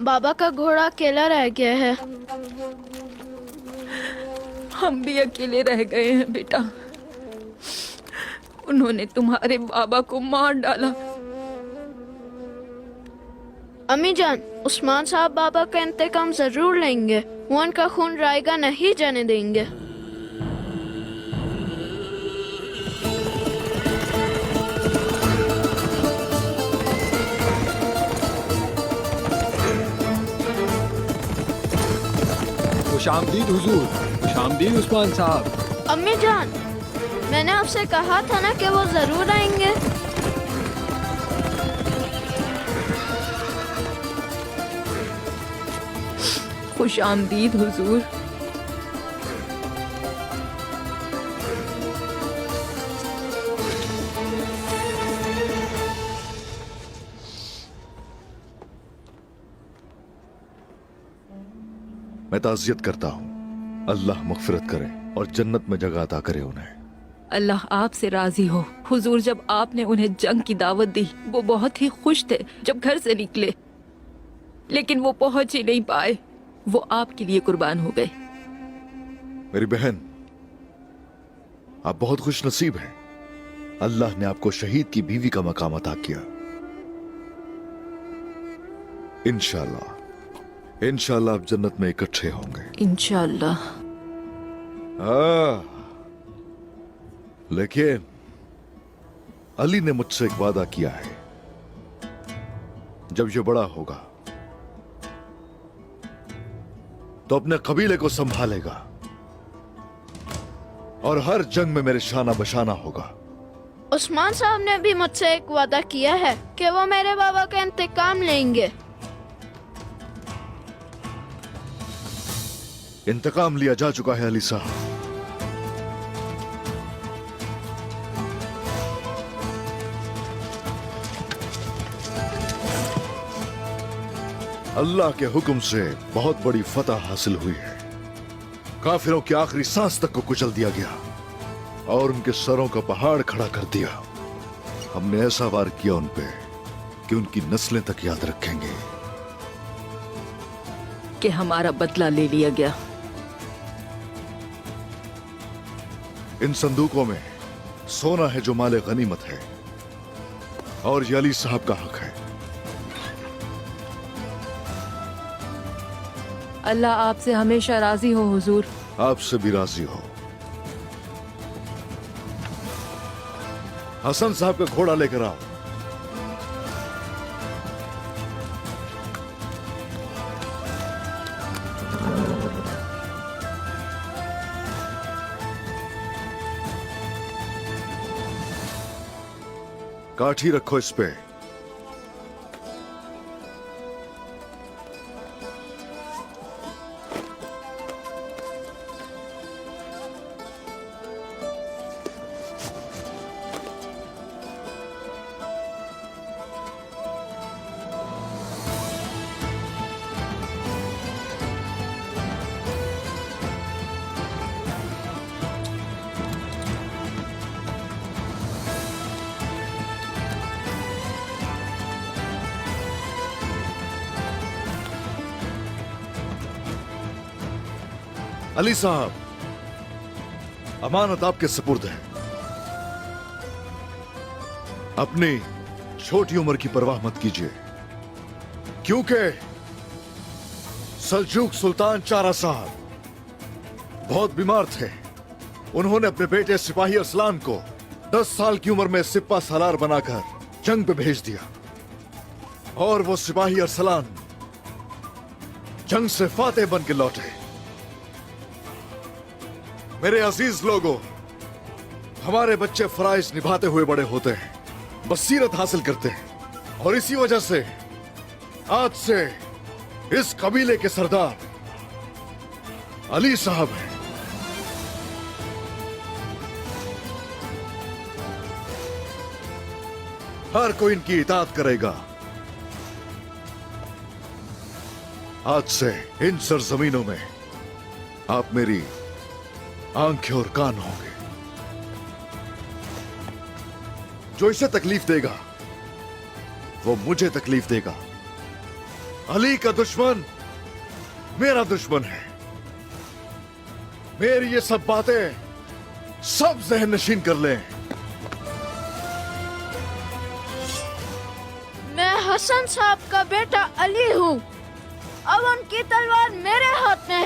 बाबा का घोड़ा अकेला रह गया है। हम भी अकेले रह गए हैं बेटा। उन्होंने तुम्हारे बाबा को मार डाला। अम्मी जान, उस्मान साहब बाबा का इंतकाम जरूर लेंगे। वो उनका खून रायगा नहीं जाने देंगे। खुशामदीद हुजूर, खुशामदीद उस्मान साहब। अम्मी जान, मैंने आपसे कहा था ना कि वो जरूर आएंगे। खुश आमदीद हुजूर। मैं ताज़ियत करता हूँ। अल्लाह मग़फ़िरत करे और जन्नत में जगह अता करे उन्हें। अल्लाह आपसे राजी हो। हुजूर, जब आपने उन्हें जंग की दावत दी, वो बहुत ही खुश थे जब घर से निकले, लेकिन वो पहुंच ही नहीं पाए। वो आपके लिए कुर्बान हो गए। मेरी बहन, आप बहुत खुश नसीब हैं। अल्लाह ने आपको शहीद की बीवी का मकाम अता किया। इंशाअल्लाह इंशाअल्लाह आप जन्नत में इकट्ठे होंगे। इंशाअल्लाह। लेकिन अली ने मुझसे एक वादा किया है, जब ये बड़ा होगा तो अपने कबीले को संभालेगा और हर जंग में मेरे शाना बशाना होगा। उस्मान साहब ने भी मुझसे एक वादा किया है कि वो मेरे बाबा का इंतकाम लेंगे। इंतकाम लिया जा चुका है अली साहब। अल्लाह के हुक्म से बहुत बड़ी फतह हासिल हुई है। काफिरों की आखिरी सांस तक को कुचल दिया गया और उनके सरों का पहाड़ खड़ा कर दिया। हमने ऐसा वार किया उन पे कि उनकी नस्लें तक याद रखेंगे कि हमारा बदला ले लिया गया। इन संदूकों में सोना है जो माले गनीमत है और ये अली साहब का हक है। अल्लाह आपसे हमेशा राजी हो हुजूर। आपसे भी राजी हो। हसन साहब का घोड़ा लेकर आओ। काठी रखो इस पे। अली साहब, अमानत आपके सुपुर्द है। अपनी छोटी उम्र की परवाह मत कीजिए, क्योंकि सल्जूक सुल्तान चारा साहब बहुत बीमार थे। उन्होंने अपने बेटे सिपाही अरसलान को 10 साल की उम्र में सिप्पा सालार बनाकर जंग पे भेज दिया और वो सिपाही अरसलान जंग से फातेह बन के लौटे। मेरे अजीज लोगों, हमारे बच्चे फराइज निभाते हुए बड़े होते हैं, बसीरत हासिल करते हैं और इसी वजह से आज से इस कबीले के सरदार अली साहब हैं। हर कोई इनकी इताअत करेगा। आज से इन सरजमीनों में आप मेरी आंखें और कान होंगे। जो इसे तकलीफ देगा वो मुझे तकलीफ देगा। अली का दुश्मन मेरा दुश्मन है। मेरी ये सब बातें सब जहन नशीन कर लें। मैं हसन साहब का बेटा अली हूँ। अब उनकी तलवार मेरे हाथ में